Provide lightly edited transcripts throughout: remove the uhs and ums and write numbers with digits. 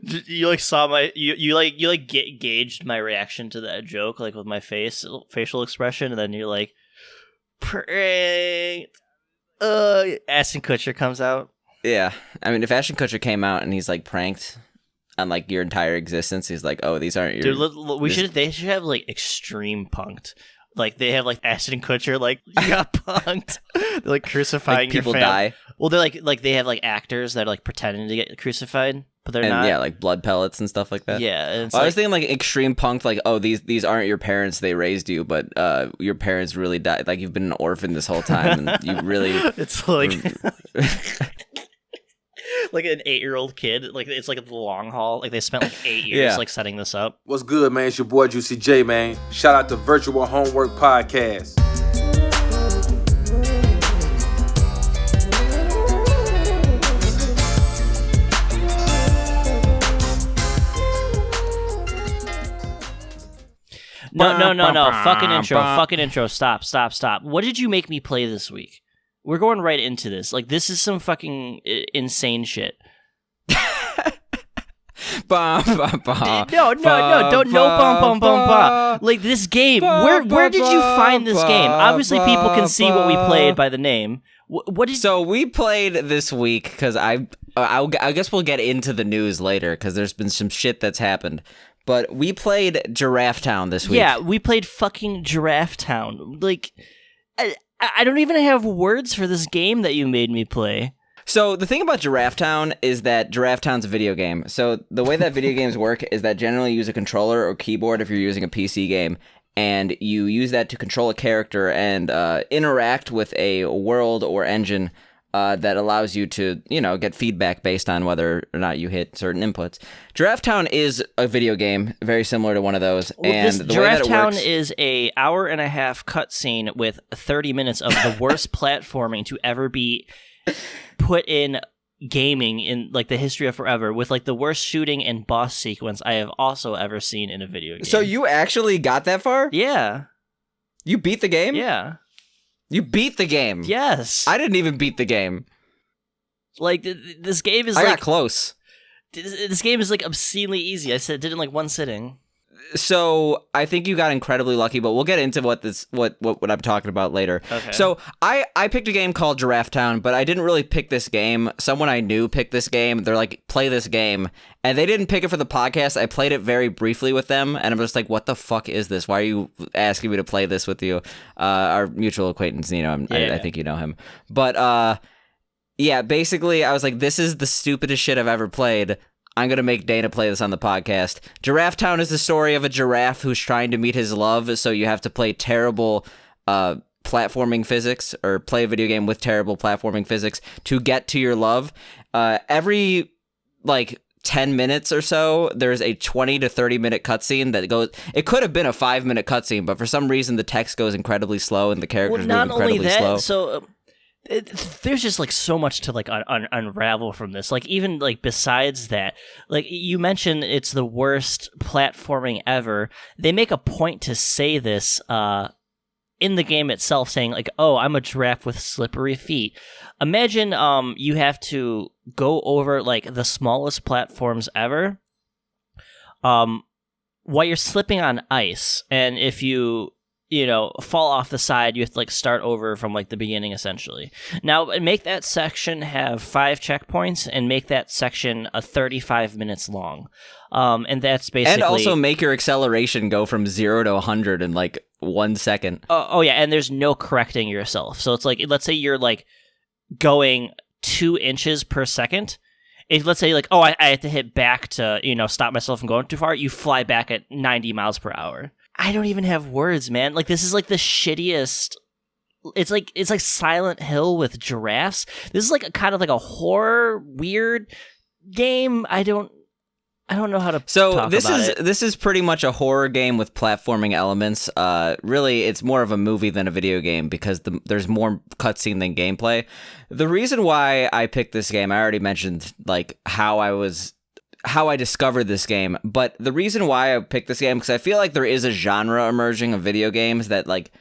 You like saw my you gauged my reaction to that joke like with my facial expression, and then you're like, pranked. Ashton Kutcher comes out. Yeah, I mean, if Ashton Kutcher came out and he's like pranked on like your entire existence, he's like, oh, these aren't your. Dude, they should have like extreme punked. Like they have like Ashton Kutcher like you got punked. They're like crucifying like, people your family. die. Well, they're like they have like actors that are like pretending to get crucified, but they're not. Yeah, like blood pellets and stuff like that. Yeah, and I was thinking like extreme punked, like, oh, these aren't your parents, they raised you, but your parents really died. Like you've been an orphan this whole time, and you really. It's like. Like an 8-year-old kid, like it's like the long haul. Like they spent like 8 years like setting this up. What's good, man? It's your boy Juicy J, man. Shout out to Virtual Homework Podcast. No. Fucking intro. Stop. What did you make me play this week? We're going right into this. Like, this is some fucking insane shit. No, don't bum. Like, this game, where did you find this game? Obviously, people can see what we played by the name. So we played this week, because I guess we'll get into the news later, because there's been some shit that's happened. But we played Giraffe Town this week. Yeah, we played fucking Giraffe Town. Like... I don't even have words for this game that you made me play. So the thing about Giraffe Town is that Giraffe Town's a video game. So the way that video games work is that generally you use a controller or keyboard if you're using a PC game, and you use that to control a character and interact with a world or engine that allows you to, get feedback based on whether or not you hit certain inputs. Giraffe Town is a video game, very similar to one of those. Well, and the way that it Giraffe Town works, is a hour-and-a-half cutscene with 30 minutes of the worst platforming to ever be put in gaming in like the history of forever, with like the worst shooting and boss sequence I have also ever seen in a video game. So you actually got that far? Yeah. You beat the game? Yeah. You beat the game? Yes. I didn't even beat the game. Like, this game is I got close. This game is, like, obscenely easy. I did it in, like, one sitting. So, I think you got incredibly lucky, but we'll get into what I'm talking about later. Okay. So, I picked a game called Giraffe Town, but I didn't really pick this game. Someone I knew picked this game. They're like, play this game. And they didn't pick it for the podcast. I played it very briefly with them, and I'm just like, what the fuck is this? Why are you asking me to play this with you? Our mutual acquaintance, I think you know him. But, yeah, basically, I was like, this is the stupidest shit I've ever played. I'm going to make Dana play this on the podcast. Giraffe Town is the story of a giraffe who's trying to meet his love, so you have to play terrible platforming physics, or play a video game with terrible platforming physics to get to your love. Every, 10 minutes or so, there's a 20 to 30 minute cutscene that goes... It could have been a 5-minute cutscene, but for some reason the text goes incredibly slow and the characters move incredibly slow. So... there's just like so much to like unravel from this. Like even like besides that, like you mentioned, it's the worst platforming ever. They make a point to say this in the game itself, saying like, "Oh, I'm a giraffe with slippery feet." Imagine you have to go over like the smallest platforms ever, while you're slipping on ice, and if you fall off the side, you have to like start over from like the beginning essentially. Now make that section have 5 checkpoints and make that section 35 minutes long. And that's basically... And also make your acceleration go from 0 to 100 in like 1 second. Oh yeah, and there's no correcting yourself. So it's like, let's say you're like going 2 inches per second. If let's say like, oh, I have to hit back to, stop myself from going too far, you fly back at 90 miles per hour. I don't even have words, man. Like, this is like the shittiest. It's like Silent Hill with giraffes. This is like kind of like a horror weird game. I don't know how to talk about it. This is pretty much a horror game with platforming elements. Really, it's more of a movie than a video game because there's more cutscene than gameplay. The reason why I picked this game, I already mentioned like how I discovered this game, but the reason why I picked this game, because I feel like there is a genre emerging of video games that like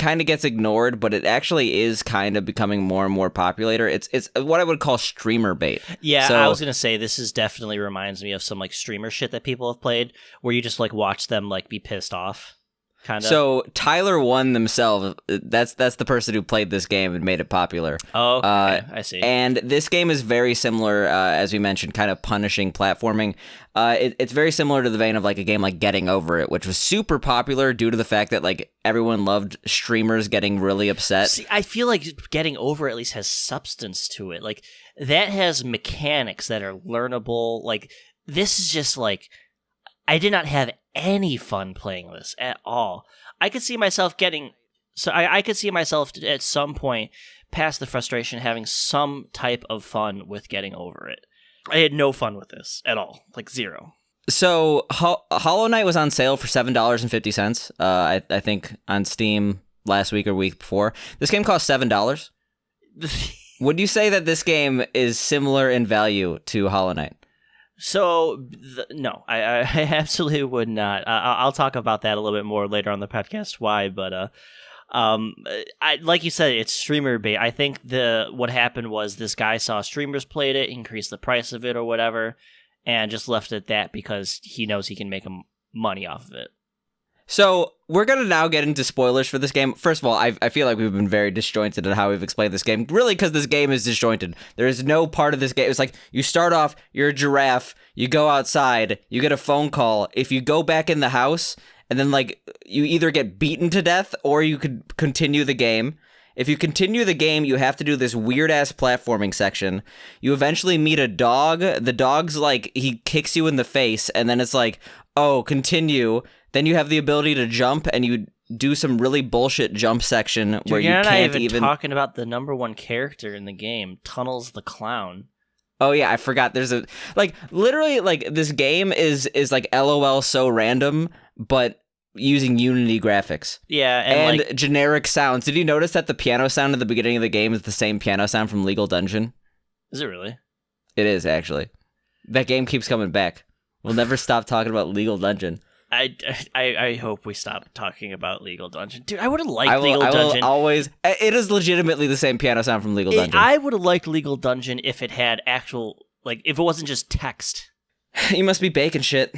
kind of gets ignored, but it actually is kind of becoming more and more popular. It's what I would call streamer bait. Yeah, So, I was gonna say this is definitely reminds me of some like streamer shit that people have played, where you just like watch them like be pissed off, kind of. So Tyler One themselves, that's the person who played this game and made it popular. Oh, okay. I see. And this game is very similar, as we mentioned, kind of punishing platforming. It's very similar to the vein of like a game like Getting Over It, which was super popular due to the fact that like everyone loved streamers getting really upset. See, I feel like Getting Over at least has substance to it. Like that has mechanics that are learnable. Like this is just like I did not have any fun playing this at all. I could see myself I could see myself at some point past the frustration having some type of fun with Getting Over It. I had no fun with this at all, like zero. So Hollow Knight was on sale for $7.50. I think on Steam last week or week before. This game cost $7. Would you say that this game is similar in value to Hollow Knight? So, no, I absolutely would not. I'll talk about that a little bit more later on the podcast, why, but like you said, it's streamer bait. I think what happened was this guy saw streamers played it, increased the price of it or whatever, and just left it at that because he knows he can make money off of it. So we're going to now get into spoilers for this game. First of all, I feel like we've been very disjointed in how we've explained this game, really because this game is disjointed. There is no part of this game. It's like you start off, you're a giraffe, you go outside, you get a phone call. If you go back in the house, and then like you either get beaten to death or you could continue the game. If you continue the game, you have to do this weird-ass platforming section. You eventually meet a dog. The dog's like, he kicks you in the face, and then it's like, oh, continue. Then you have the ability to jump, and you do some really bullshit jump section where you're you not can't even talking about the number one character in the game, Tunnels the Clown. Oh yeah, I forgot. There's a like literally like this game is like LOL so random, but using Unity graphics. Yeah, and like, generic sounds. Did you notice that the piano sound at the beginning of the game is the same piano sound from Legal Dungeon? Is it really? It is actually. That game keeps coming back. We'll never stop talking about Legal Dungeon. I hope we stop talking about Legal Dungeon. Dude, I would have liked Legal Dungeon. I will always... It is legitimately the same piano sound from Legal Dungeon. I would have liked Legal Dungeon if it had actual... Like, if it wasn't just text. You must be bacon shit.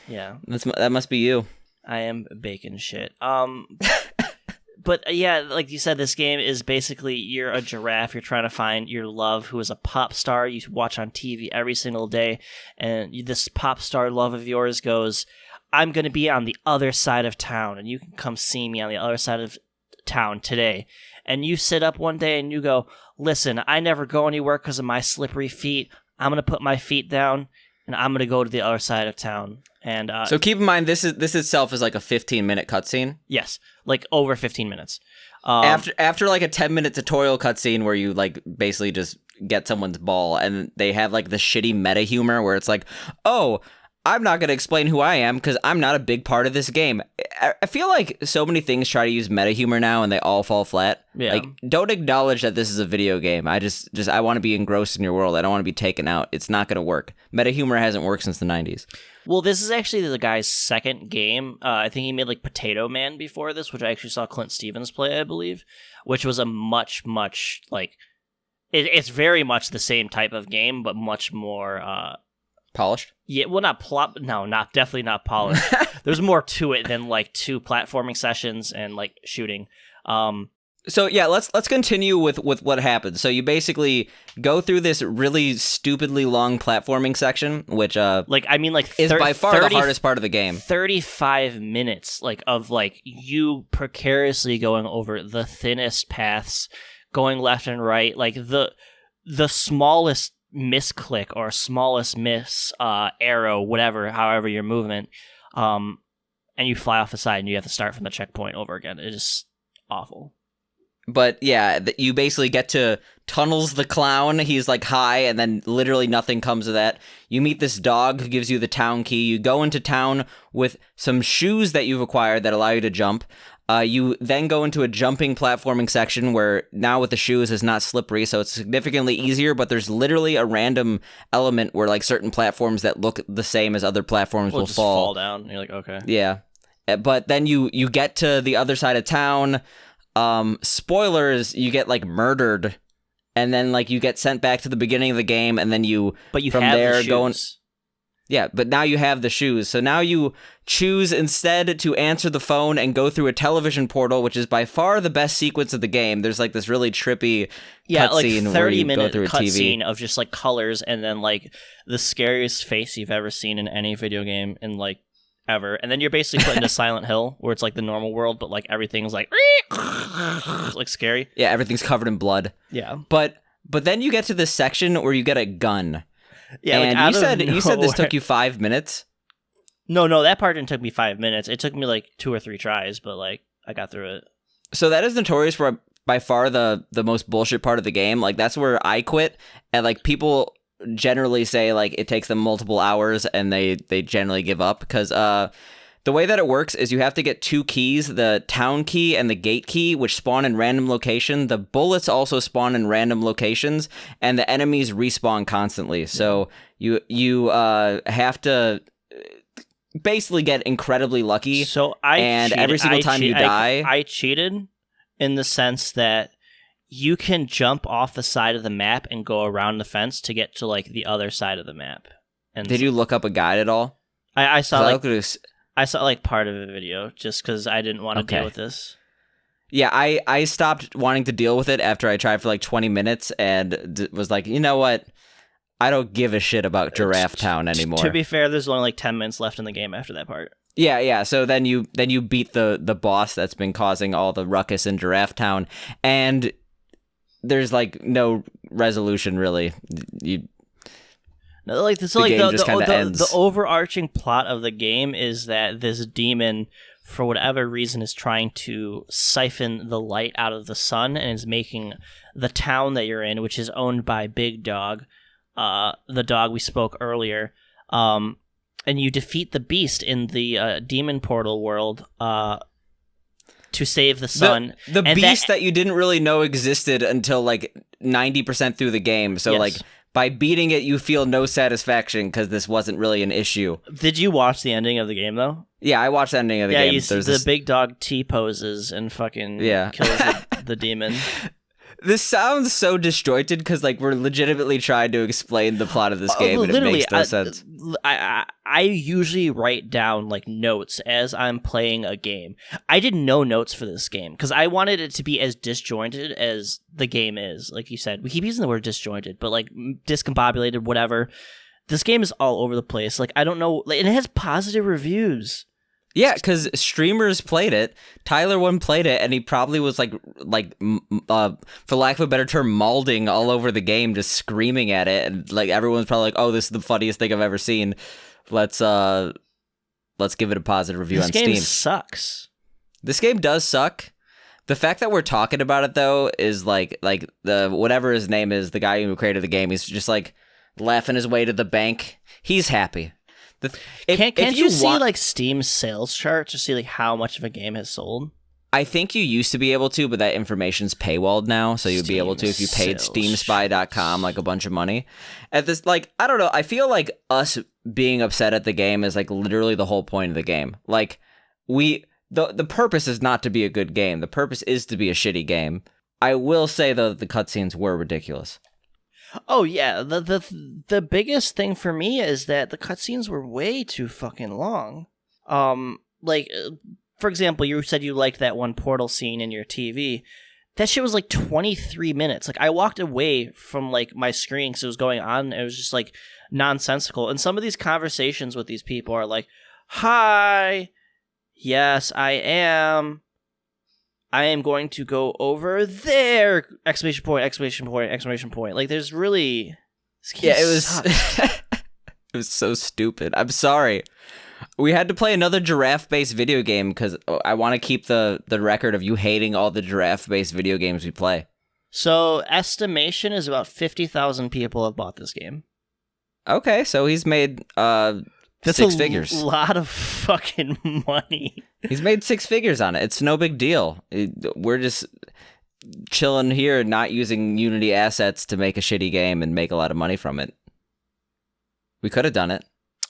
Yeah. That must be you. I am bacon shit. But yeah, like you said, this game is basically you're a giraffe. You're trying to find your love, who is a pop star you watch on TV every single day. And this pop star love of yours goes... I'm going to be on the other side of town, and you can come see me on the other side of town today. And you sit up one day and you go, listen, I never go anywhere because of my slippery feet. I'm going to put my feet down, and I'm going to go to the other side of town. And so keep in mind, this itself is like a 15-minute cutscene. Yes, like over 15 minutes. After like a 10-minute tutorial cutscene where you like basically just get someone's ball, and they have like the shitty meta humor where it's like, oh, I'm not going to explain who I am because I'm not a big part of this game. I feel like so many things try to use meta humor now and they all fall flat. Yeah. Like, don't acknowledge that this is a video game. I want to be engrossed in your world. I don't want to be taken out. It's not going to work. Meta humor hasn't worked since the 90s. Well, this is actually the guy's second game. I think he made like Potato Man before this, which I actually saw Clint Stevens play, I believe, which was a much like... It's very much the same type of game, but much more... Polished? Yeah, well, definitely not polished. There's more to it than like 2 platforming sessions and like shooting. So yeah, let's continue with what happened. So you basically go through this really stupidly long platforming section, which is by far the hardest part of the game. 35 minutes of you precariously going over the thinnest paths, going left and right, like the smallest misclick or smallest miss arrow, whatever, however your movement, and you fly off the side and you have to start from the checkpoint over again. It is awful. But yeah, you basically get to Tunnels the Clown. He's like high, and then literally nothing comes of that. You meet this dog who gives you the town key. You go into town with some shoes that you've acquired that allow you to jump. You then go into a jumping platforming section where now with the shoes is not slippery, so it's significantly easier, but there's literally a random element where like certain platforms that look the same as other platforms will just fall down. And you're like, okay. Yeah. But then you get to the other side of town. spoilers, you get like murdered, and then like you get sent back to the beginning of the game, and then but you from have there the go. shoes. Yeah, but now you have the shoes. So now you choose instead to answer the phone and go through a television portal, which is by far the best sequence of the game. There's like this really trippy cutscene like where you go 30-minute through a TV. cutscene of just like colors and then like the scariest face you've ever seen in any video game in like ever. And then you're basically put into Silent Hill, where it's like the normal world, but like everything's like like scary. Yeah, everything's covered in blood. Yeah. But then you get to this section where you get a gun. Yeah, and you said this took you 5 minutes. No, that part didn't take me 5 minutes. It took me like 2 or 3 tries, but like I got through it. So that is notorious for by far the most bullshit part of the game. Like that's where I quit, and like people generally say like it takes them multiple hours, and they generally give up because the way that it works is you have to get 2 keys, the town key and the gate key, which spawn in random location. The bullets also spawn in random locations, and the enemies respawn constantly. So you have to basically get incredibly lucky. So every single time you die... I cheated in the sense that you can jump off the side of the map and go around the fence to get to like the other side of the map. And did you look up a guide at all? I saw like part of a video just because I didn't want to deal with this. Yeah, I stopped wanting to deal with it after I tried for like 20 minutes and was like, you know what? I don't give a shit about Giraffe Town anymore. To be fair, there's only like 10 minutes left in the game after that part. Yeah. So then you beat the boss that's been causing all the ruckus in Giraffe Town, and there's like no resolution really. Like this, the overarching plot of the game is that this demon, for whatever reason, is trying to siphon the light out of the sun and is making the town that you're in, which is owned by Big Dog, the dog we spoke earlier, and you defeat the beast in the demon portal world to save the sun. The beast that you didn't really know existed until like 90% through the game. So yes. Like by beating it, you feel no satisfaction because this wasn't really an issue. Did you watch the ending of the game though? Yeah, I watched the ending of the game. Yeah, you see the big dog T-poses and fucking kills the demon. This sounds so disjointed because like we're legitimately trying to explain the plot of this game, and it makes no sense. I usually write down like notes as I'm playing a game. I did no notes for this game because I wanted it to be as disjointed as the game is. Like you said, we keep using the word disjointed, but like discombobulated, whatever. This game is all over the place. Like I don't know, and it has positive reviews. Yeah, because streamers played it. Tyler one played it, and he probably was like, for lack of a better term, mauling all over the game, just screaming at it, and like everyone's probably like, "Oh, this is the funniest thing I've ever seen." Let's give it a positive review on Steam. This game sucks. This game does suck. The fact that we're talking about it though is like the whatever his name is, the guy who created the game, he's just like laughing his way to the bank. He's happy. Can't you see like Steam's sales chart to see like how much of a game has sold? I think you used to be able to, but that information's paywalled now, so you'd be able to if you paid SteamSpy.com like a bunch of money. At this, like, I don't know, I feel like us being upset at the game is like literally the whole point of the game. Like, the purpose is not to be a good game. The purpose is to be a shitty game. I will say though that the cutscenes were ridiculous. Oh yeah, the biggest thing for me is that the cutscenes were way too fucking long. Like, for example, you said you liked that one portal scene in your TV. That shit was like 23 minutes. Like, I walked away from like my screen because it was going on. And it was just like nonsensical. And some of these conversations with these people are like, "Hi, yes, I am going to go over there! Exclamation point, exclamation point, exclamation point." Like, there's really... Yeah, it was... It was so stupid. I'm sorry. We had to play another giraffe-based video game because I want to keep the record of you hating all the giraffe-based video games we play. So, estimation is about 50,000 people have bought this game. Okay, so he's made... That's 6 figures. A lot of fucking money. He's made 6 figures on it. It's no big deal. We're just chilling here, not using Unity assets to make a shitty game and make a lot of money from it. We could have done it.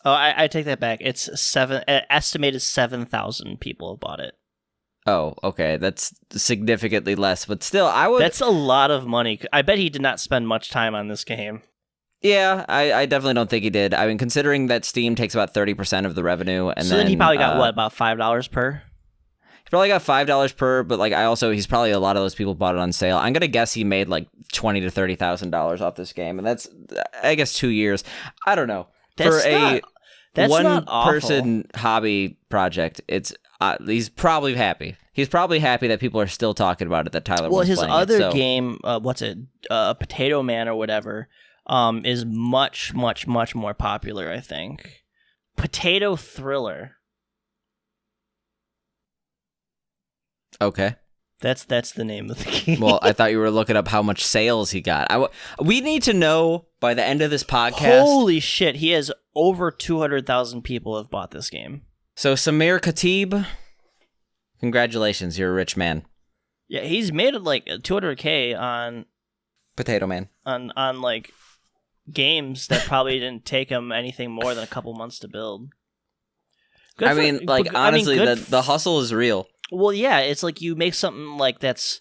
Oh, I take that back. It's estimated 7,000 people have bought it. Oh, okay. That's significantly less, but still, I would. That's a lot of money. I bet he did not spend much time on this game. Yeah, I definitely don't think he did. I mean, considering that Steam takes about 30% of the revenue, and So then he probably got what, about $5 per? He probably got $5 per, but like he's probably a lot of those people bought it on sale. I'm gonna guess he made like $20,000 to $30,000 off this game, and that's I guess 2 years. I don't know. That's For not, that's one not awful. person hobby project, it's he's probably happy. He's probably happy that people are still talking about it. That Tyler. Well, was his playing other it, so. game, what's it, Potato Man or whatever, is much more popular. I think. Potato Thriller. Okay. That's the name of the game. Well, I thought you were looking up how much sales he got. We need to know by the end of this podcast. Holy shit! He has over 200,000 people have bought this game. So Samir Khatib, congratulations, you're a rich man. Yeah, he's made it like 200K on Potato Man. on like games that probably didn't take him anything more than a couple months to build. Honestly, the hustle is real. Well, yeah, it's like you make something like that's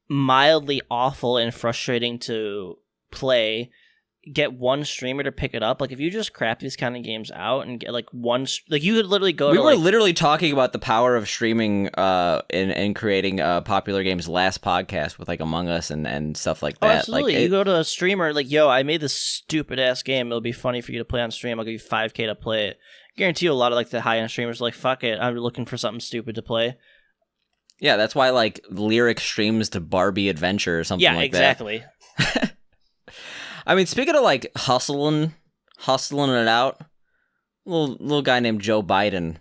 mildly awful and frustrating to play, get one streamer to pick it up. Like if you just crap these kind of games out and get like you could literally go. We were literally talking about the power of streaming, and creating popular games last podcast with like Among Us and stuff like that. Oh, absolutely, you go to a streamer like, yo, I made this stupid ass game. It'll be funny for you to play on stream. I'll give you $5K to play it. Guarantee you a lot of like the high end streamers are like, fuck it, I'm looking for something stupid to play. Yeah, that's why like Lyric streams to Barbie Adventure or something like exactly. that. I mean, speaking of like hustling it out, little guy named Joe Biden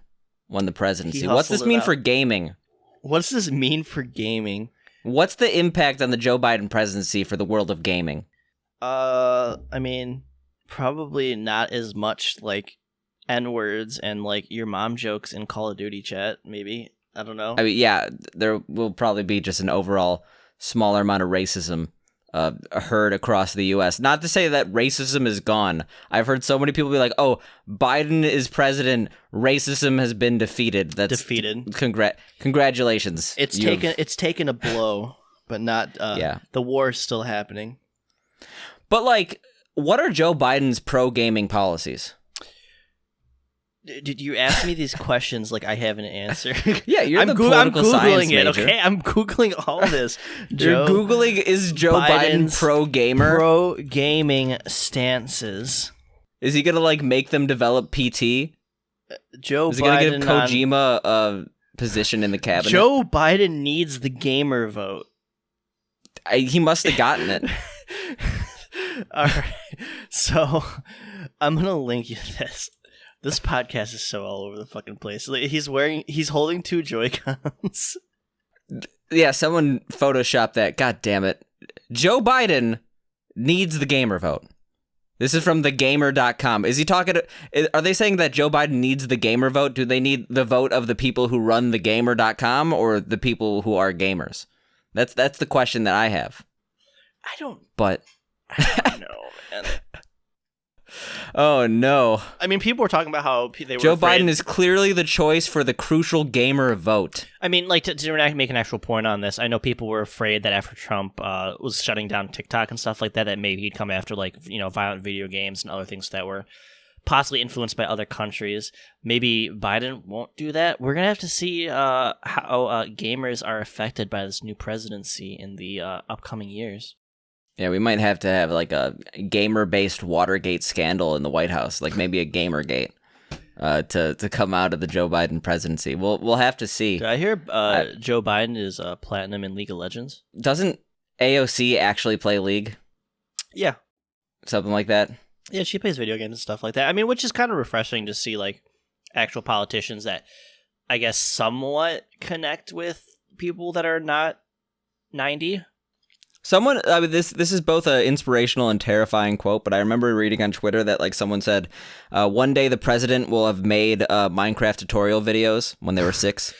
won the presidency. What's this mean for gaming? What's this mean for gaming? What's the impact on the Joe Biden presidency for the world of gaming? I mean, probably not as much like N-words and like your mom jokes in Call of Duty chat, maybe. I don't know. I mean, yeah, there will probably be just an overall smaller amount of racism heard across the U.S. Not to say that racism is gone. I've heard so many people be like, oh, Biden is president, racism has been defeated. That's defeated. Congratulations. It's taken a blow, but not the war is still happening. But like, what are Joe Biden's pro-gaming policies? Did you ask me these questions like I have an answer? Yeah, you're the political science major. Okay, I'm Googling all this. You're Googling, is Joe Biden pro-gamer? Pro-gaming stances. Is he going to like make them develop PT? Joe Biden. Is he going to give Kojima a position in the cabinet? Joe Biden needs the gamer vote. He must have gotten it. All right. So I'm going to link you to this. This podcast is so all over the fucking place. He's holding two Joy-Cons. Yeah, someone photoshopped that. God damn it. Joe Biden needs the gamer vote. This is from thegamer.com. Is he talking are they saying that Joe Biden needs the gamer vote? Do they need the vote of the people who run thegamer.com or the people who are gamers? That's the question that I have. I don't know, man. Oh, no. I mean, people were talking about how they were Joe afraid. Biden is clearly the choice for the crucial gamer vote. I mean, like, to make an actual point on this, I know people were afraid that after Trump was shutting down TikTok and stuff like that, that maybe he'd come after, like, violent video games and other things that were possibly influenced by other countries. Maybe Biden won't do that. We're going to have to see how gamers are affected by this new presidency in the upcoming years. Yeah, we might have to have like a gamer-based Watergate scandal in the White House, like maybe a Gamergate, to come out of the Joe Biden presidency. We'll have to see. Did I hear Joe Biden is platinum in League of Legends? Doesn't AOC actually play League? Yeah, something like that. Yeah, she plays video games and stuff like that. I mean, which is kind of refreshing to see like actual politicians that I guess somewhat connect with people that are not 90. This is both an inspirational and terrifying quote, but I remember reading on Twitter that like someone said, one day the president will have made Minecraft tutorial videos when they were 6.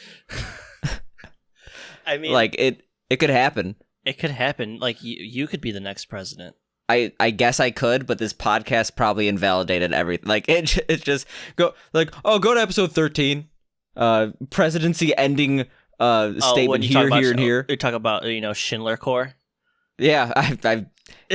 I mean, like it could happen. It could happen. Like you could be the next president. I guess I could, but this podcast probably invalidated everything. Like it just go to episode 13. Presidency ending statement here, and here. You talk about Schindler Core. Yeah,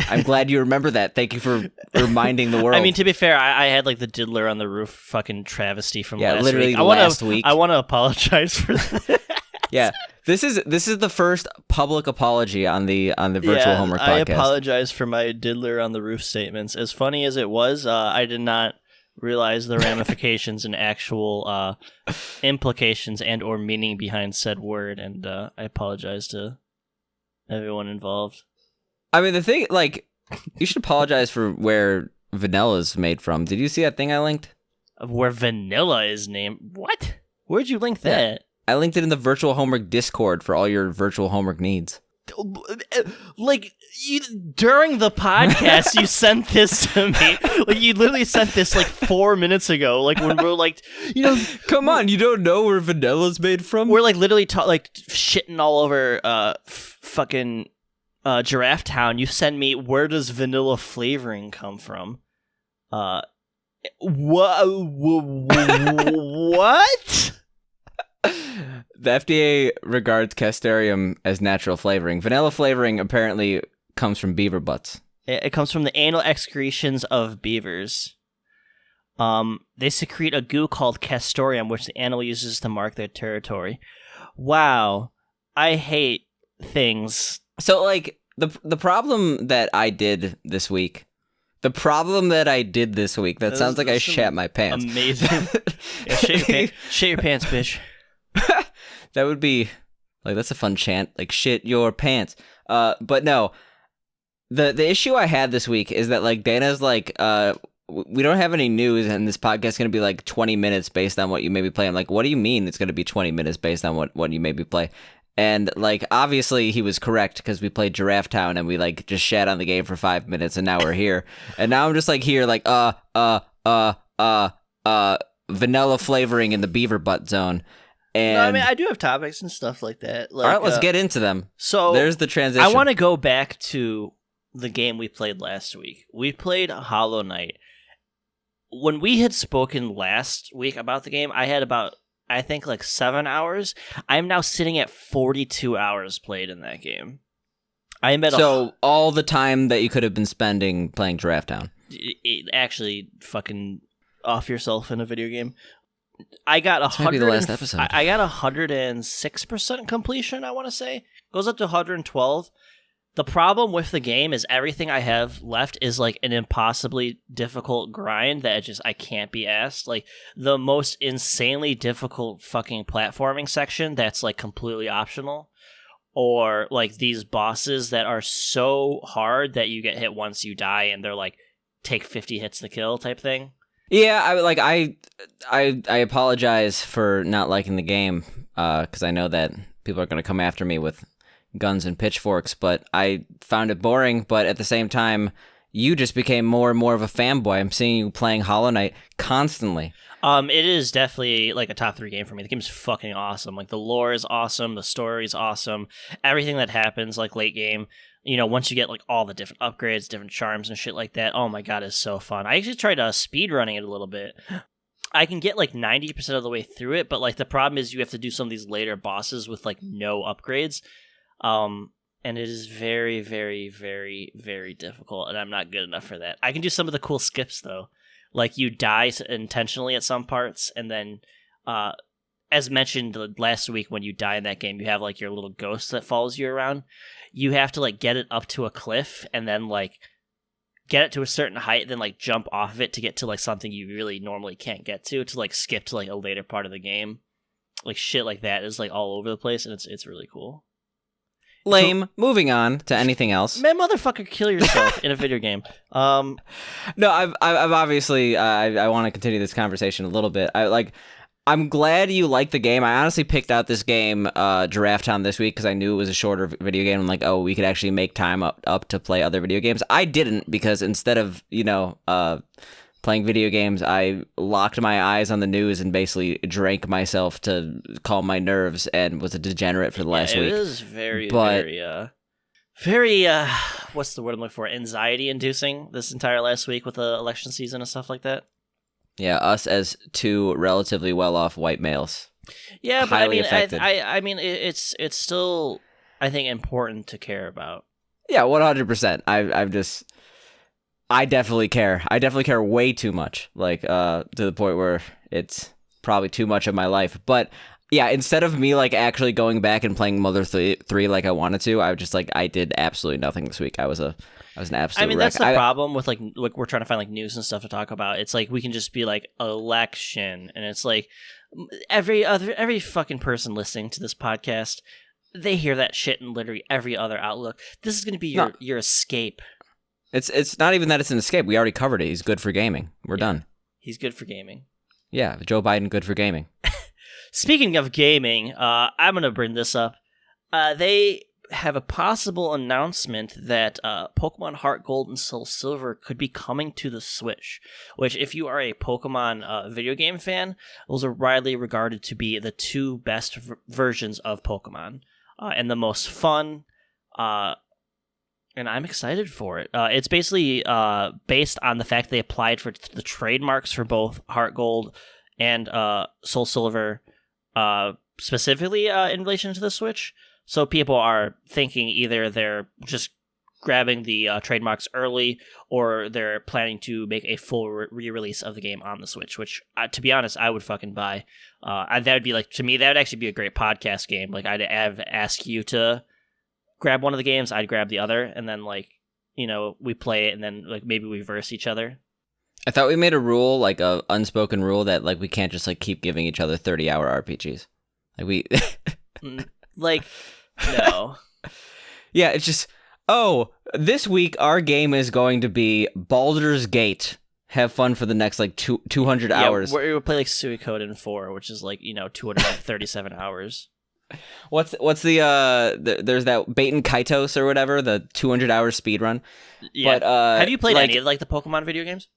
I'm glad you remember that. Thank you for reminding the world. I mean, to be fair, I had like the Diddler on the Roof fucking travesty from last literally week. last week. I want to apologize for that. Yeah, this is the first public apology on the Virtual Homework podcast. I apologize for my Diddler on the Roof statements. As funny as it was, I did not realize the ramifications and actual implications and or meaning behind said word, and I apologize to everyone involved. I mean, the thing, like, you should apologize for where vanilla is made from. Did you see that thing I linked? Where vanilla is named? What? Where'd you link that? Yeah. I linked it in the Virtual Homework Discord for all your virtual homework needs. Like, during the podcast, you sent this to me. Like, you literally sent this, like, 4 minutes ago. Like, when we're, like, Come on, you don't know where vanilla's made from? We're, like, literally, shitting all over, fucking... Giraffe Town. You send me, where does vanilla flavoring come from? What? The FDA regards Castoreum as natural flavoring. Vanilla flavoring apparently comes from beaver butts. It comes from the anal excretions of beavers. They secrete a goo called Castoreum, which the animal uses to mark their territory. Wow. I hate things. So, like, the problem that I did this week, that sounds like I shat my pants. Amazing. Yeah, shit your pants, bitch. That would be, like, that's a fun chant, like, shit your pants. But no, the issue I had this week is that, like, Dana's like, we don't have any news, and this podcast is going to be, like, 20 minutes based on what you maybe play. I'm like, what do you mean it's going to be 20 minutes based on what you maybe play? And, like, obviously he was correct because we played Giraffe Town and we, like, just shat on the game for 5 minutes and now we're here. And now I'm just, like, here, like, vanilla flavoring in the beaver butt zone. And... No, I mean, I do have topics and stuff like that. Like, all right, let's get into them. So there's the transition. I want to go back to the game we played last week. We played Hollow Knight. When we had spoken last week about the game, I had about, I think, like 7 hours. I'm now sitting at 42 hours played in that game. I'm at all the time that you could have been spending playing Giraffe Town. Actually, fucking off yourself in a video game. I got 100. The last episode. I got 106% completion. I want to say goes up to 112. The problem with the game is everything I have left is like an impossibly difficult grind that I can't be asked. Like the most insanely difficult fucking platforming section that's like completely optional, or like these bosses that are so hard that you get hit once you die and they're like take 50 hits to kill type thing. Yeah, I apologize for not liking the game because I know that people are going to come after me with guns and pitchforks, but I found it boring. But at the same time, you just became more and more of a fanboy. I'm seeing you playing Hollow Knight constantly. It is definitely like a top 3 game for me. The game's fucking awesome. Like the lore is awesome, the story is awesome, everything that happens like late game. You know, once you get like all the different upgrades, different charms and shit like that, oh my god, it's so fun. I actually tried speed running it a little bit. I can get like 90% of the way through it, but like the problem is you have to do some of these later bosses with like no upgrades. And it is very, very, very, very difficult, and I'm not good enough for that. I can do some of the cool skips though. Like you die intentionally at some parts, and then as mentioned last week, when you die in that game, you have like your little ghost that follows you around. You have to like get it up to a cliff and then like get it to a certain height, then like jump off of it to get to like something you really normally can't get to like skip to like a later part of the game. Like shit like that is like all over the place, and it's really cool. Lame. So, moving on to anything else. Man, motherfucker, kill yourself in a video game. No, I've obviously I want to continue this conversation a little bit. I'm glad you like the game. I honestly picked out this game, Giraffe Town, this week because I knew it was a shorter video game. I'm like, oh, we could actually make time up to play other video games. I didn't, because instead of, playing video games, I locked my eyes on the news and basically drank myself to calm my nerves and was a degenerate for the last week. It is very, what's the word I'm looking for? Anxiety-inducing this entire last week with the election season and stuff like that. Yeah, us as 2 relatively well-off white males. Yeah, but highly affected. I mean, it's still, I think, important to care about. Yeah, 100%. I definitely care. I definitely care way too much, like to the point where it's probably too much of my life. But yeah, instead of me like actually going back and playing Mother 3 like I wanted to, I was just like I did absolutely nothing this week. I was an absolute I mean, wreck. that's the problem with like we're trying to find like news and stuff to talk about. It's like we can just be like election, and it's like every fucking person listening to this podcast, they hear that shit in literally every other outlook. This is going to be your escape. It's not even that it's an escape. We already covered it. He's good for gaming. We're done. He's good for gaming. Yeah, Joe Biden good for gaming. Speaking of gaming, I'm going to bring this up. They have a possible announcement that Pokemon Heart Gold and Soul Silver could be coming to the Switch, which if you are a Pokemon video game fan, those are widely regarded to be the two best versions of Pokemon and the most fun. And I'm excited for it. It's basically based on the fact they applied for the trademarks for both Heart Gold and Soul Silver, specifically in relation to the Switch. So people are thinking either they're just grabbing the trademarks early, or they're planning to make a full re-release of the game on the Switch. Which, to be honest, I would fucking buy. That would be like, to me, that would actually be a great podcast game. Like I'd ask you to grab one of the games, I'd grab the other, and then like, you know, we play it, and then like maybe we verse each other. I thought we made a rule, like a unspoken rule, that like we can't just like keep giving each other 30-hour RPGs. Like we, like, no. Yeah, it's just, oh, this week our game is going to be Baldur's Gate. Have fun for the next like 200 hours. Yeah, we'll play like Suikoden 4, which is like, you know, 237 hours. What's there's that Baten Kaitos or whatever, the 200-hour speed run. Yeah. But, have you played like, any of like the Pokemon video games?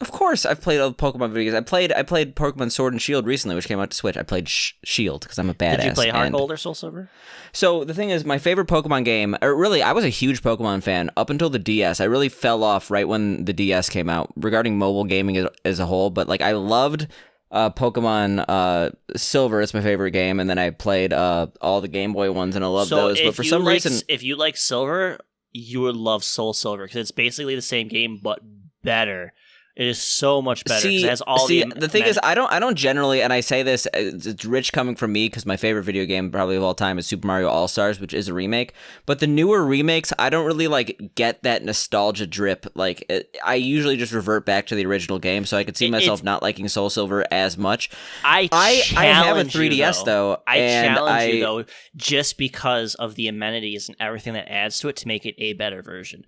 Of course, I've played all the Pokemon video games. I played Pokemon Sword and Shield recently, which came out to Switch. I played Shield because I'm a badass. Did you play Heart Gold or Soul Silver? So the thing is, my favorite Pokemon game, or really, I was a huge Pokemon fan up until the DS. I really fell off right when the DS came out regarding mobile gaming as a whole. But like, I loved Pokemon Silver. It's my favorite game, and then I played all the Game Boy ones, and I love those. But for some reason, if you like Silver, you would love Soul Silver because it's basically the same game but better. It is so much better. It has all the thing is, I don't generally, and I say this, it's rich coming from me because my favorite video game probably of all time is Super Mario All-Stars, which is a remake. But the newer remakes, I don't really like get that nostalgia drip. Like I usually just revert back to the original game, so I could see myself not liking Soul Silver as much. I have a 3DS though. I challenge you though, just because of the amenities and everything that adds to it to make it a better version.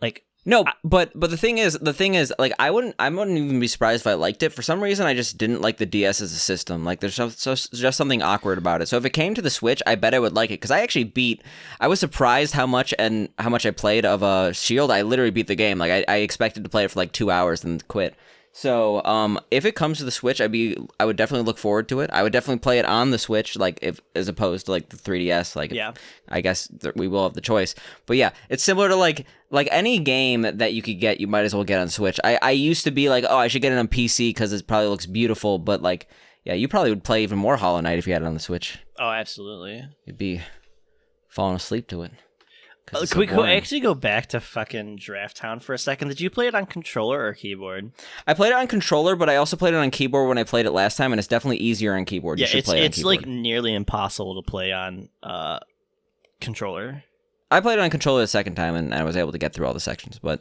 Like. No, but the thing is, like I wouldn't even be surprised if I liked it. For some reason, I just didn't like the DS as a system. Like there's just something awkward about it. So if it came to the Switch, I bet I would like it because I was surprised how much I played of Shield. I literally beat the game. Like I expected to play it for like 2 hours and quit. So, if it comes to the Switch, I would definitely look forward to it. I would definitely play it on the Switch, like as opposed to like the 3DS. Like, yeah, I guess we will have the choice. But yeah, it's similar to like any game that you could get, you might as well get on Switch. I used to be like, oh, I should get it on PC because it probably looks beautiful. But like, yeah, you probably would play even more Hollow Knight if you had it on the Switch. Oh, absolutely. You'd be falling asleep to it. Can we actually go back to fucking Draft Town for a second? Did you play it on controller or keyboard? I played it on controller, but I also played it on keyboard when I played it last time, and it's definitely easier on keyboard. Yeah, it's like nearly impossible to play on controller. I played it on controller the second time, and I was able to get through all the sections, but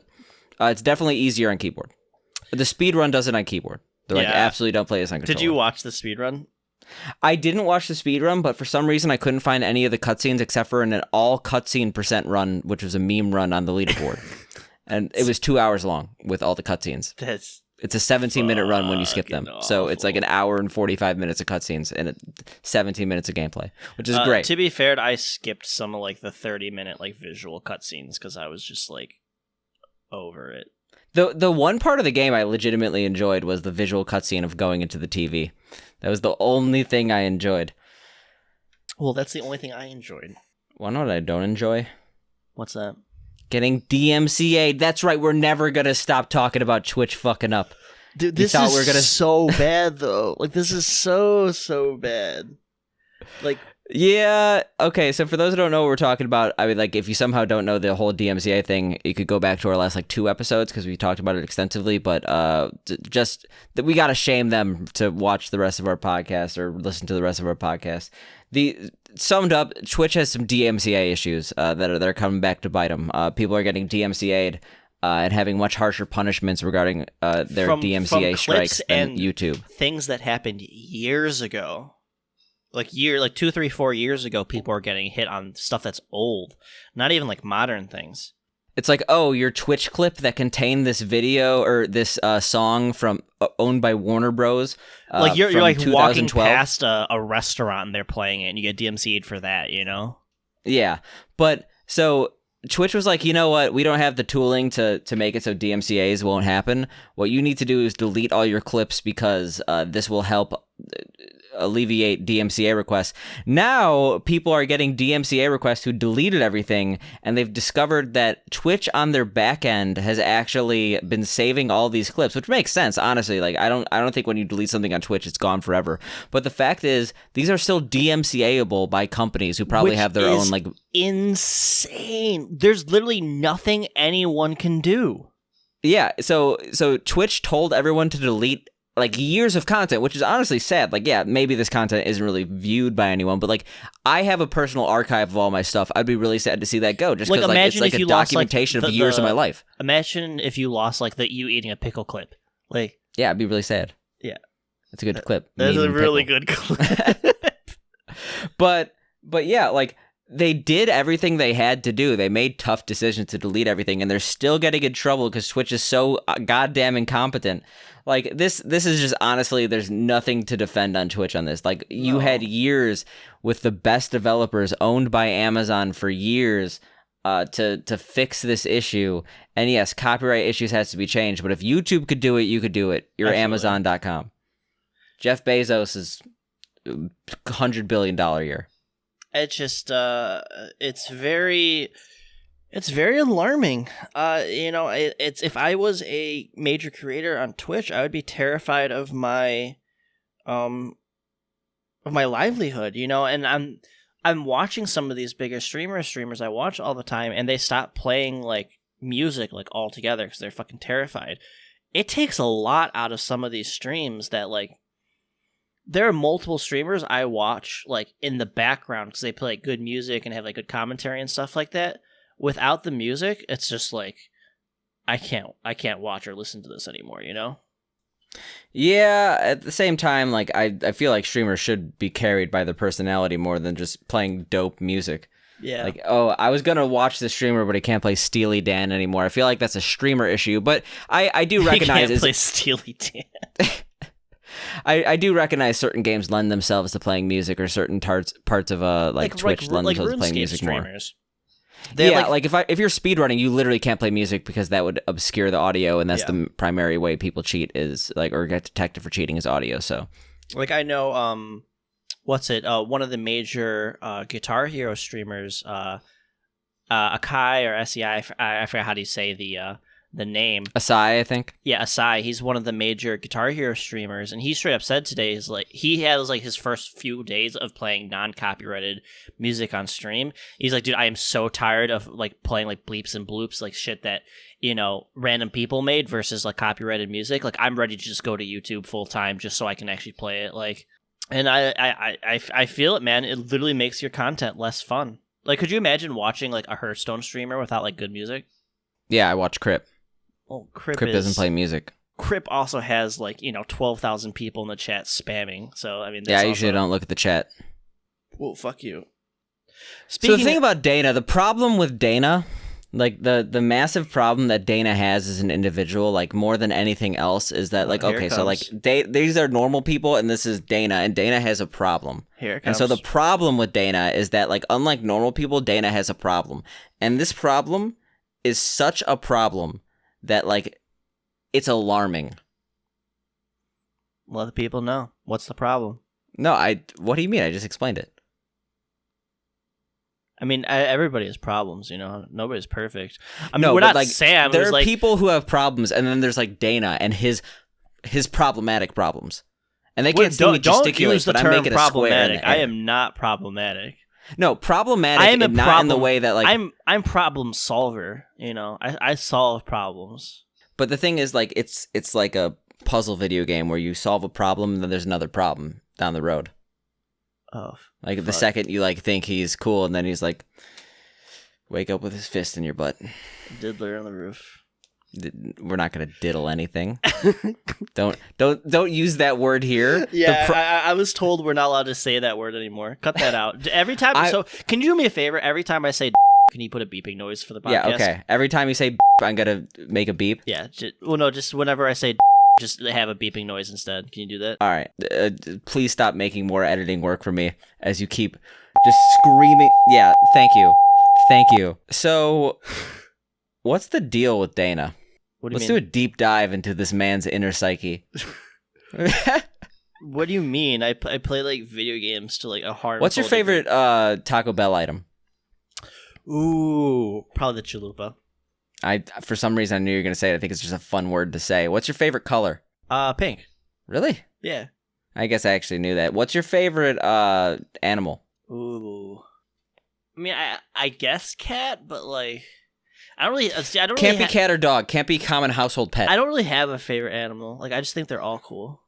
it's definitely easier on keyboard. The speedrun does it on keyboard. They're like, absolutely don't play this on controller. Did you watch the speedrun? I didn't watch the speedrun, but for some reason I couldn't find any of the cutscenes except for an all cutscene % run, which was a meme run on the leaderboard. And it was 2 hours long with all the cutscenes. It's a 17-minute run when you skip them. Awful. So it's like an hour and 45 minutes of cutscenes and 17 minutes of gameplay, which is great. To be fair, I skipped some of like the 30-minute like visual cutscenes because I was just like over it. The one part of the game I legitimately enjoyed was the visual cutscene of going into the TV. That was the only thing I enjoyed. Well, that's the only thing I enjoyed. Well, know what I don't enjoy? What's that? Getting DMCA'd. That's right, we're never going to stop talking about Twitch fucking up. Dude, this is so bad though. Like this is so bad. Like yeah, okay, so for those who don't know what we're talking about, I mean, like, if you somehow don't know the whole DMCA thing, you could go back to our last, like, 2 episodes, because we talked about it extensively, but just that we gotta shame them to watch the rest of our podcast, or listen to the rest of our podcast. Summed up, Twitch has some DMCA issues that are coming back to bite them. People are getting DMCA'd and having much harsher punishments regarding their DMCA strikes than YouTube. Things that happened years ago. Like 2, 3, 4 years ago, people are getting hit on stuff that's old, not even like modern things. It's like, oh, your Twitch clip that contained this video or this song from owned by Warner Bros. Like you're like walking past a restaurant and they're playing it, and you get DMCA'd for that, you know? Yeah, but so Twitch was like, you know what? We don't have the tooling to make it so DMCAs won't happen. What you need to do is delete all your clips because this will help alleviate DMCA requests. Now people are getting DMCA requests who deleted everything, and they've discovered that Twitch on their back end has actually been saving all these clips, which makes sense, honestly. Like I don't think when you delete something on Twitch it's gone forever. But the fact is these are still DMCA-able by companies who probably have their own like insane. There's literally nothing anyone can do. Yeah, so Twitch told everyone to delete like years of content, which is honestly sad. Like, yeah, maybe this content isn't really viewed by anyone, but like I have a personal archive of all my stuff. I'd be really sad to see that go, just because like, it's like a documentation of years of my life. Imagine if you lost like you eating a pickle clip. Like, yeah, I'd be really sad. Yeah, that's a good clip. That's a really good clip. but yeah, like they did everything they had to do. They made tough decisions to delete everything, and they're still getting in trouble because Twitch is so goddamn incompetent. Like this is just honestly, there's nothing to defend on Twitch on this. Like you had years with the best developers owned by Amazon for years to fix this issue. And yes, copyright issues has to be changed. But if YouTube could do it, you could do it. You're Amazon.com. Jeff Bezos is $100 billion a year. It's just it's very alarming. It's if I was a major creator on Twitch, I would be terrified of my livelihood, you know, and I'm watching some of these bigger streamers I watch all the time, and they stop playing like music like altogether because they're fucking terrified. It takes a lot out of some of these streams that like there are multiple streamers I watch like in the background because they play like, good music and have like good commentary and stuff like that. Without the music, it's just like I can't watch or listen to this anymore, you know? Yeah, at the same time, like I feel like streamers should be carried by their personality more than just playing dope music. Yeah. Like, oh, I was gonna watch the streamer, but he can't play Steely Dan anymore. I feel like that's a streamer issue, but I do recognize he can't play Steely Dan. I do recognize certain games lend themselves to playing music, or certain parts of Twitch lend themselves to playing music streamers. More. Yeah, like if you're speedrunning, you literally can't play music because that would obscure the audio, and that's the primary way people cheat is like, or get detected for cheating is audio. So, like I know, one of the major Guitar Hero streamers, Akai or SEI, I forgot how do you say the name. Asai, I think. Yeah, Asai. He's one of the major Guitar Hero streamers, and he straight up said today is like he has like his first few days of playing non-copyrighted music on stream. He's like, dude, I am so tired of like playing like bleeps and bloops, like shit that, you know, random people made versus like copyrighted music. Like I'm ready to just go to YouTube full time just so I can actually play it. Like, and I feel it, man. It literally makes your content less fun. Like, could you imagine watching like a Hearthstone streamer without like good music? Yeah, I watch Crip. Well, Crip doesn't play music. Crip also has like 12,000 people in the chat spamming. So I mean, I usually don't look at the chat. Well, fuck you. So the thing about Dana, the problem with Dana, like the massive problem that Dana has as an individual, like more than anything else, is that like okay, so like these are normal people, and this is Dana, and Dana has a problem. Here it And comes. so the problem with Dana is that like unlike normal people, Dana has a problem, and this problem is such a problem that like it's alarming. Let the people know. What's the problem? No, what do you mean? I just explained it. I mean, everybody has problems, you know. Nobody's perfect. I mean, no, we're not like, Sam. There are like people who have problems, and then there's like Dana and his his problematic problems. And they can't see me don't gesticulate, use the but I'm term making a square in problematic. the air. I am not problematic. No, problematic I am a not problem, in the way that like I'm problem solver, you know. I solve problems. But the thing is, like, it's like a puzzle video game where you solve a problem and then there's another problem down the road. Oh, like fuck. The second you like think he's cool, and then he's like, wake up with his fist in your butt. Diddler on the roof. We're not gonna diddle anything. don't use that word here. Yeah, I was told we're not allowed to say that word anymore. Cut that out. Every time. So, can you do me a favor? Every time I say, can you put a beeping noise for the podcast? Yeah, okay. Every time you say, I'm gonna make a beep. Yeah. Just whenever I say, just have a beeping noise instead. Can you do that? All right. Please stop making more editing work for me as you keep just screaming. Yeah. Thank you. So, what's the deal with Dana? What do you Let's mean? do a deep dive into this man's inner psyche. What do you mean? I play like video games to like a hard. What's your favorite Taco Bell item? Ooh, probably the chalupa. For some reason I knew you were gonna say it. I think it's just a fun word to say. What's your favorite color? Pink. Really? Yeah. I guess I actually knew that. What's your favorite animal? Ooh. I mean, I guess cat, but like, I don't really. Can't be cat or dog. Can't be common household pet. I don't really have a favorite animal. Like, I just think they're all cool.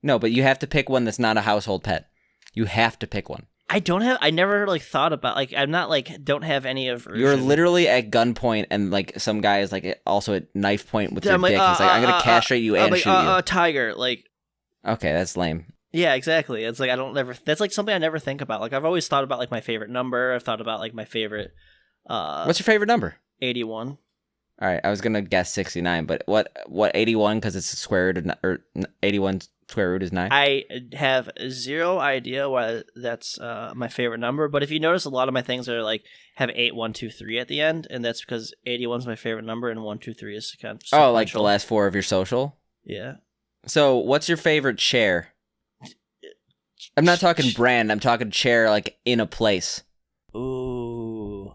No, but you have to pick one that's not a household pet. You have to pick one. I never like thought about like I'm not like don't have any of. You're literally at gunpoint, and like some guy is like also at knife point with your dick. He's like, I'm gonna castrate you and shoot you. Tiger, like. Okay, that's lame. Yeah, exactly. It's like that's like something I never think about. Like I've always thought about like my favorite number. I've thought about like my favorite. What's your favorite number? 81. All right, I was gonna guess 69, but what 81 because it's a square root or 81 square root is 9. I have zero idea why that's my favorite number, but if you notice, a lot of my things are like have 8, 1, 2, 3 at the end, and that's because 81 is my favorite number, and 1, 2, 3 is kind of sequential. Oh, like the last 4 of your social. Yeah. So, what's your favorite chair? I'm not talking brand. I'm talking chair, like in a place. Ooh,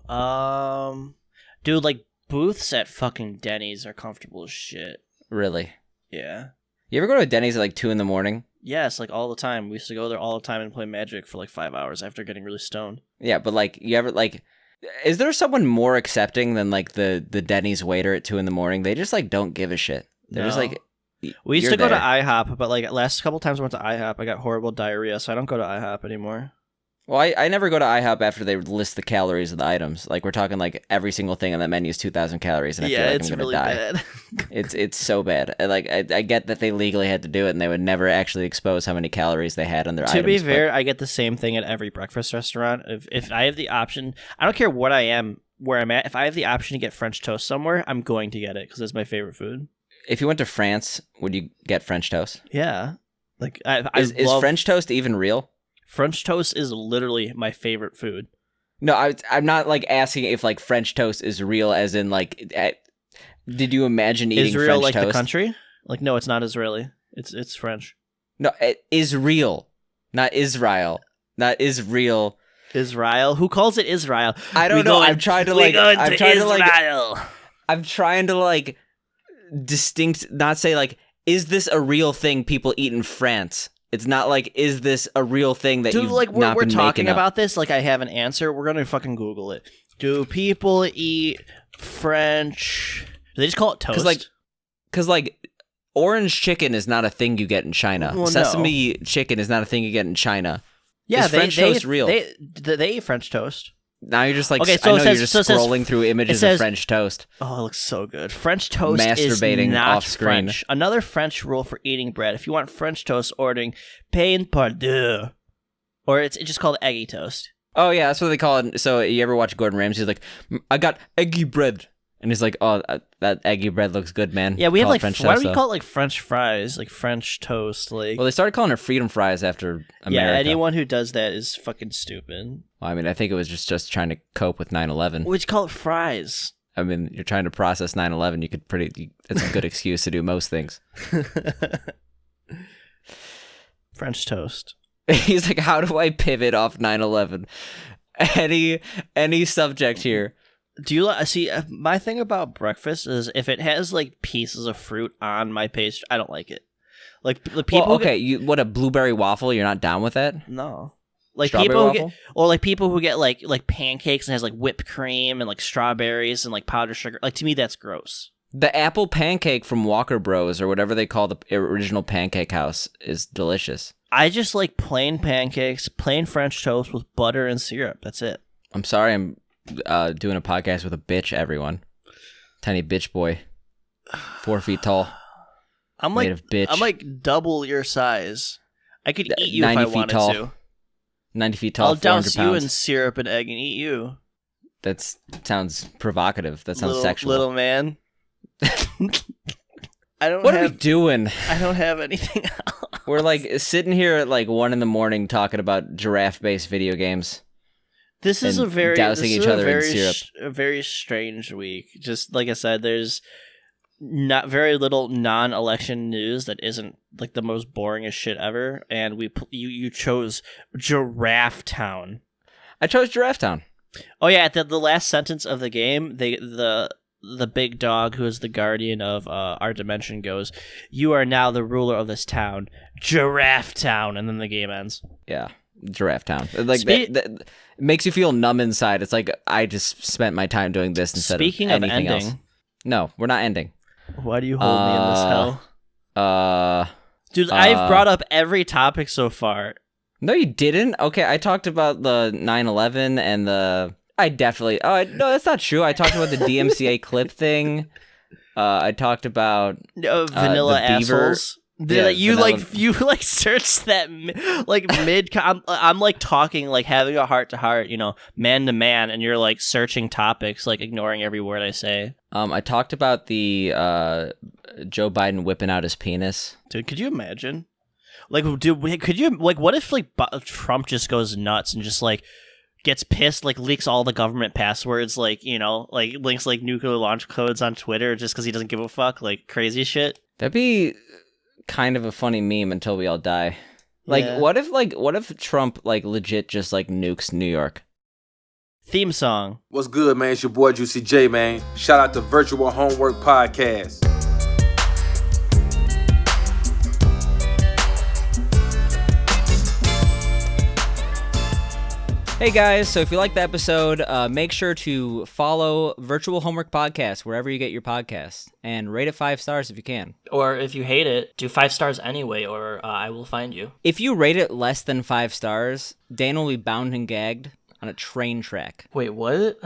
dude, like booths at fucking Denny's are comfortable as shit. Really? Yeah. You ever go to Denny's at like 2 a.m? Yes, like all the time. We used to go there all the time and play Magic for like 5 hours after getting really stoned. Yeah, but like, you ever like, is there someone more accepting than like the Denny's waiter at 2 a.m? They just like don't give a shit. They're just like. We used to go to IHOP, but like last couple times I went to IHOP, I got horrible diarrhea, so I don't go to IHOP anymore. Well, I never go to IHOP after they list the calories of the items. Like we're talking like every single thing on that menu is 2,000 calories, and I feel like I'm gonna really die. Bad. It's so bad. Like I get that they legally had to do it, and they would never actually expose how many calories they had on their items. To be fair, I get the same thing at every breakfast restaurant. If I have the option, I don't care what I am, where I'm at. If I have the option to get French toast somewhere, I'm going to get it because it's my favorite food. If you went to France, would you get French toast? Yeah. Like is French toast even real? French toast is literally my favorite food. No, I'm not like asking if like French toast is real, as in like, did you imagine eating Israel French like toast? The country? Like no, it's not Israeli. It's French. No, Israel, not Israel, not Israel. Israel? Who calls it Israel? I don't know. I'm trying to like. I'm trying to like. Distinct, not say like, is this a real thing people eat in France? It's not like, is this a real thing that you've like not we're been talking making about up? this? Like I have an answer. We're gonna fucking Google it. Do people eat French? Do they just call it toast? Because like orange chicken is not a thing you get in China. Well, Sesame chicken is not a thing you get in China. Yeah, is French toast real? They eat French toast. Now you're just like, okay, so I know you're just scrolling through images of French toast. Oh, it looks so good. French toast Masturbating is not off screen. French. Another French rule for eating bread. If you want French toast, ordering pain par deux. Or it's just called eggy toast. Oh, yeah, that's what they call it. So you ever watch Gordon Ramsay? He's like, I got eggy bread. And he's like, oh, that eggy bread looks good, man. Yeah, we have like, French why toast, do we call it like French fries? Like French toast? Like. Well, they started calling it freedom fries after America. Yeah, anyone who does that is fucking stupid. Well, I mean, I think it was just trying to cope with 9/11. Would you call it fries? I mean, you're trying to process 9/11. You could that's a good excuse to do most things. French toast. He's like, how do I pivot off 9/11? Any subject here. Do you see? My thing about breakfast is if it has like pieces of fruit on my pastry, I don't like it. Like the people. Well, okay, what a blueberry waffle? You're not down with that? No. Like Strawberry people who waffle? get, or like people who get like pancakes and has like whipped cream and like strawberries and like powdered sugar. Like to me, that's gross. The apple pancake from Walker Bros or whatever they call the original pancake house is delicious. I just like plain pancakes, plain French toast with butter and syrup. That's it. I'm sorry, I'm doing a podcast with a bitch. Everyone, tiny bitch boy, 4 feet tall. I'm made like of bitch. I'm like double your size. I could eat you if 90 I feet wanted tall. to. 90 feet tall, I'll 400 douse pounds. you in syrup and egg and eat you. That sounds provocative. That sounds little, sexual. Little man. I don't What have, are we doing? I don't have anything else. We're like sitting here at like 1 a.m. talking about giraffe-based video games. This is and a very dousing this each is a other in very syrup. a very strange week. Just like I said, there's not very little non-election news that isn't like the most boringest shit ever. And you chose Giraffe Town. I chose Giraffe Town. Oh yeah, at the last sentence of the game, the big dog who is the guardian of our dimension goes, "You are now the ruler of this town, Giraffe Town," and then the game ends. Yeah, Giraffe Town. Like that it makes you feel numb inside. It's like I just spent my time doing this instead Speaking of of anything ending, else. No, we're not ending. why do you hold me in this hell? Dude, I've brought up every topic so far. No, you didn't. Okay, I talked about the 9/11 and the. I definitely. Oh no, that's not true. I talked about the DMCA clip thing. I talked about Vanilla the beaver. assholes. Yeah, you vanilla- you searched that like mid. I'm like talking like having a heart to heart, man to man, and you're like searching topics, like ignoring every word I say. I talked about the Joe Biden whipping out his penis. Dude, could you imagine? Like, dude, could you like? What if like Trump just goes nuts and just like gets pissed, like leaks all the government passwords, like like links like nuclear launch codes on Twitter just because he doesn't give a fuck, like crazy shit. That'd be kind of a funny meme until we all die. Like, Yeah. what if Trump like legit just like nukes New York? Theme song. What's good, man? It's your boy Juicy J, man. Shout out to Virtual Homework Podcast. Hey guys, so if you like the episode, make sure to follow Virtual Homework Podcast wherever you get your podcasts and rate it 5 stars if you can. Or if you hate it, do 5 stars anyway, or I will find you. If you rate it less than 5 stars, Dan will be bound and gagged on a train track. Wait, what?